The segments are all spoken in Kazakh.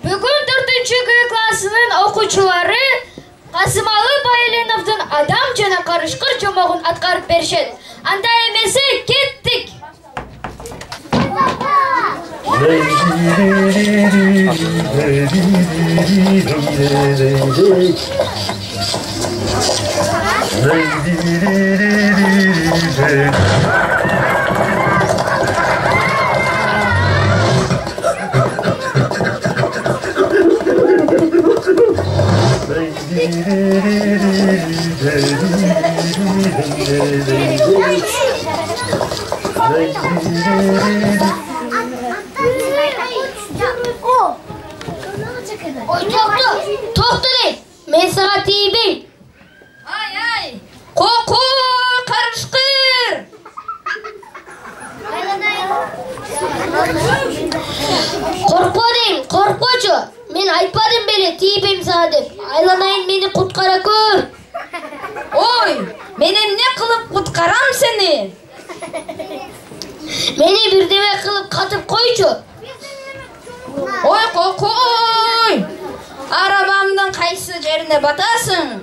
Бүгін 4-ші класының оқушылары Қасымалы Байленовдың адам жана қарышқыр жомоғын атқарып бершет. Анда емесе кеттік. Тоқты дейін, мен саға тейбейм. Ай, қоқу қарышқыр. Қорқпа дейін, қорқпачы. Мен айтпадым беле, тейбейм саға деп. Айланайын, мені құтқара көр. Ой, менен не қылып құтқарам сені? Мені бірдеме қылып қатып қойчу. Ой, қоқой. Арабамдың қайсы жеріне батасың?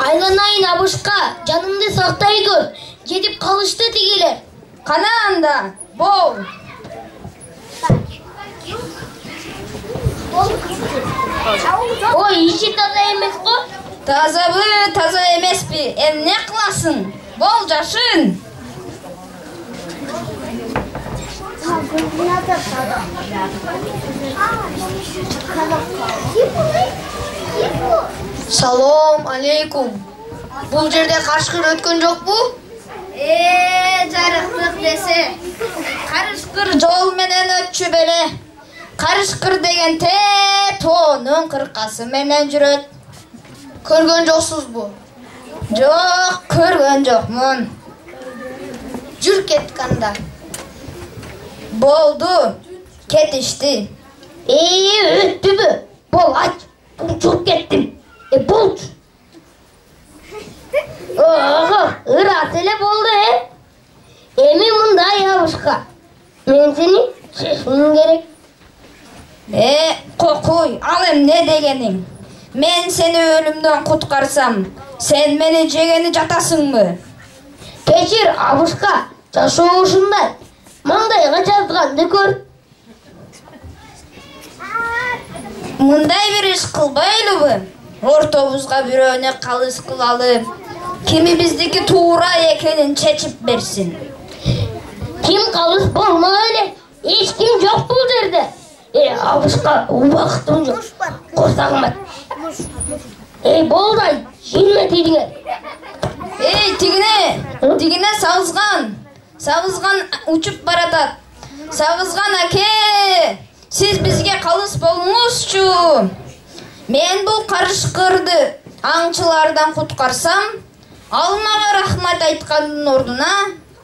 Айланайын абышқа, жанымды сақтай көр. Жетіп қалышты тегелер. Қана анда, бол. Ой, іші таза емес қо? Таза емес пе? Не қыласың? Бол, жашын. Салом алейкум. Бұл жерде қарышқыр өткен жоқ бұ? Жарықтық десе. Қарышқыр жол менен өтші беле. Қарышқыр деген тоның қырқасы менен жүрөт. Көрген жоқсыз бұ? Жоқ, көрген жоқмын. Жүр кетканда. Болды, кетішті. Өтті бі? Бол, ач. Бұл жүріп кеттім. Болчу. Ырас еле болды, Эми мұндай абышқа. Мен сені шешімім керек. Қоқой, алым не дегенің? Мен сені өлімден құтқарсам, сен мені жегені жатасың мы? Кешір, абышқа, жашоо ушундай. Маңдайға жазғанды көр. Мындай бір іш қылбайлы бі? Ортобузға бирөөне қалыс қылалы. Кими биздики туура экенин чечип берсин. Ким қалыс болма эле? Эч ким жок бул жерде. Абышқа, убактым жок. Корсагым. Болдай, жинме тигине. Тигине сабызган учуп баратат. Сабызган аке, сиз бизге калыс болуңузчу. Мен бул карышкырды аңчылардан куткарсам, ал мага рахмат айткандын ордуна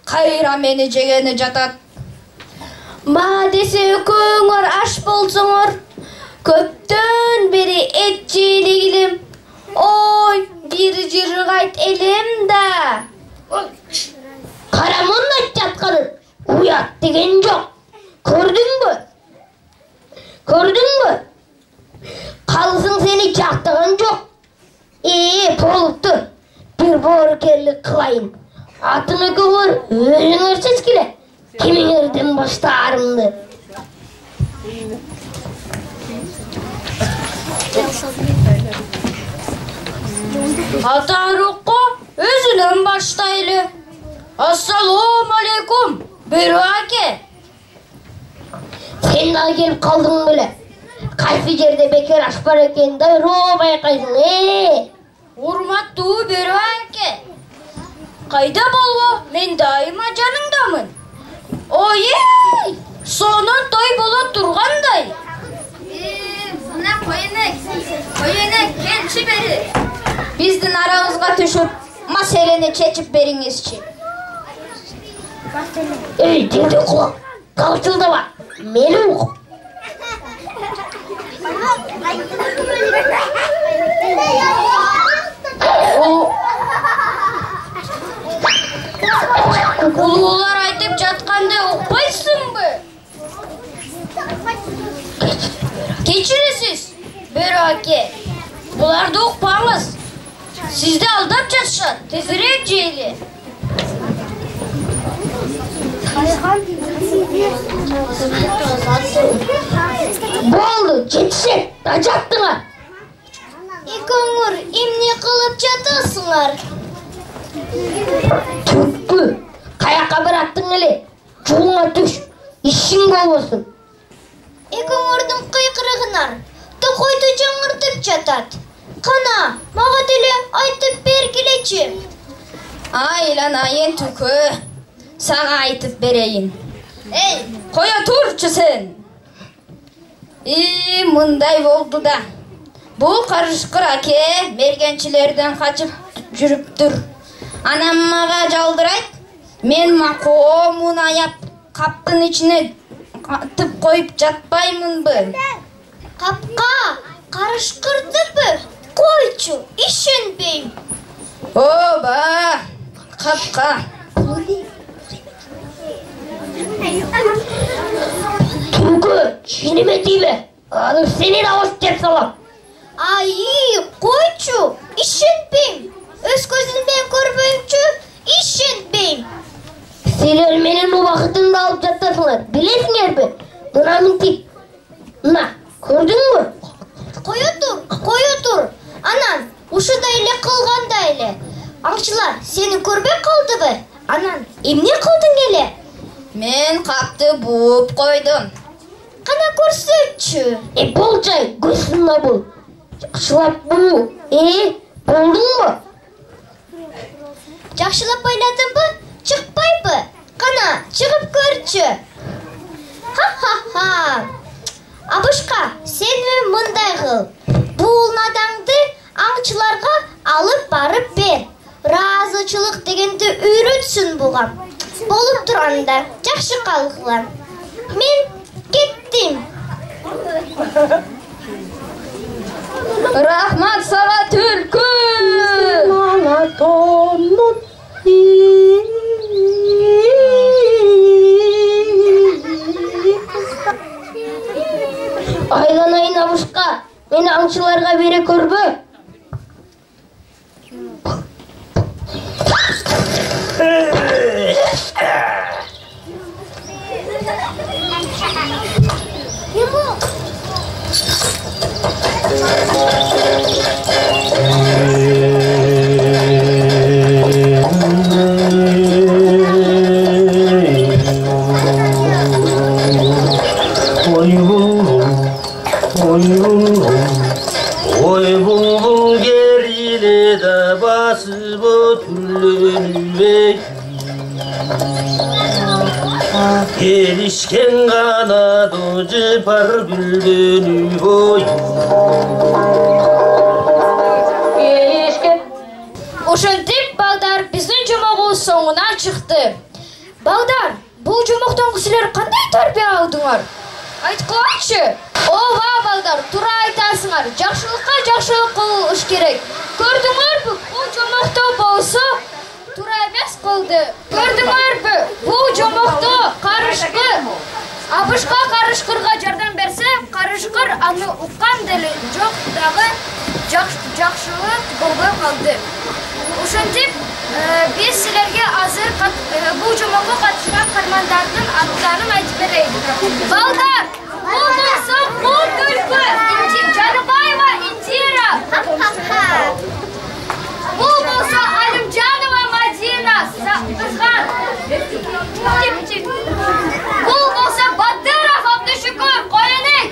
кайра мени жегени жатат. Ма десе экөөңөр аш болсоңор, көптөн бери эт жегилим. Ой, бир жыргайт элем да. Карамон жатканын уят деген жок. Көрдүңбү? Қалысың сені жақтаған жоқ. Болыпты. Bir borkerlik kılayın. Atını kıvır, özüңөр сескиле. Кимиңерден баштаарымды. Атарукко өзүнөн баштайлы. Ассалому алейкум, Бөрү аке. Сен дагы келип калдың беле. Кайсы жерде бекер аш бар экен дароо байкайсың. Урматтуу Бөрү аке. Кайда болбо? Мен дайыма жаныңдамын. Ой, сонун той боло тургандай. Мына коенек келчи бери. Биздин görüşüp maseleni çekip beriңizçi. Ey dede kulak, kalçıldama, meni uq. Улуулар айтып жатканды укпайсыңбы? Кечиресиз, Бөрү аке. Буларды укпаңыз. Сизди алдап жатышат. Тезирээк жейли. Болду, жетишет, ажаттыңар. Экөөңөр эмне кылып жатасыңар? Түпкү, каяка бараттың эле? Жолуңа түш, ишиң болбосун. Экөөңөрдүн кыйкырыгынан токойду жаңыртып жатат. Кана, мага деле айтып бергилечи. Айланайын түкө, сага айтып берейин. Эй, коя турчу сен. Мындай болду да. Бул Карышкыр аке мергенчилерден качып жүрүптүр. Анам мага жалдырайт. Мен макоомун аяп каптын ичине атып коюп жатпаймынбы? Капка Карышкырдыбы? Койчу, ишенбейм. Оба, капка. Түгү, жиниме тийбе. Анын сени да ош деп салам. Ай, койчу, ишенбейм. Өз көзүмдөн көрбөйүнчө ишенбейм. Силер менин убакытымды алып жатасыңар, билесиңерби? Мына мынтип. Мына, көрдүңбү? Кое тур. Анан, ушундай эле кылганда эле. Аңчылар сени көрбөй калдыбы? Анан, эмне кылдың эле? Мен капты бууп койдум. Кана көрсөтчү. Болчай, көзүңө бул. Жакшылап буу. Болдуңбу? Жакшылап ойладыңбы? Чыкпайбы? Кана, чыгып көрчү. Ха-ха-ха. Абышка, сен мындай кыл. Бул надаңды аңчыларга алып барып бер. Ыраазычылык дегенди үйрөтсүн буга. Болуп турганда жакшы калгыла. Мен кеттим. Рахмат сага түлкү. Айланайын Абышка, мени аңчыларга бере көрбө. Oy bulbul geride de basıp oturulur. Gelişken kanadı cıpar güldünü oy. Ошентип балдар биздин жомогубуз соңуна чыкты. Балдар, бул жомоктон силер кандай тарбия алдыңар? Айткылачы. Ооба балдар, туура айтасыңар. Жакшылыкка жакшылык кылыш керек. Көрдүңөрбү? Бул жомокто болсо туура эмес кылды. Көрдүңөрбү? Бул жомокто Карышкыр Абышка Карышкырга жардам берсе, Карышкыр аны уккан деле жок дагы жакшылык болбой калды. Ошентип, биз силерге азыр бул жомокко катышкан каармандардын аттарын айтып берейик. Балдар, бул болсо бул түлкү Жаныбаева Индира. Бул болсо Алимжанова Мадина Кызган. Бул болсо Бадыров Абдышүкүр Коенек.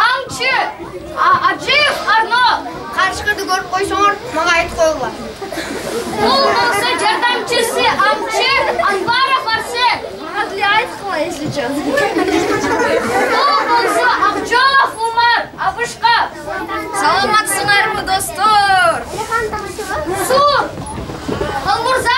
Аңчы Аджиев Арно. Карышкырды көрүп койсоңор, мага айтып коюңар. Бул болсо жардамчысы аңчы Анваров Арсен. Мага айтып кой, если чё. Бул болсо Акжолов Умар Абышка. Саламатсыңарбы достор? Су! Ал мырза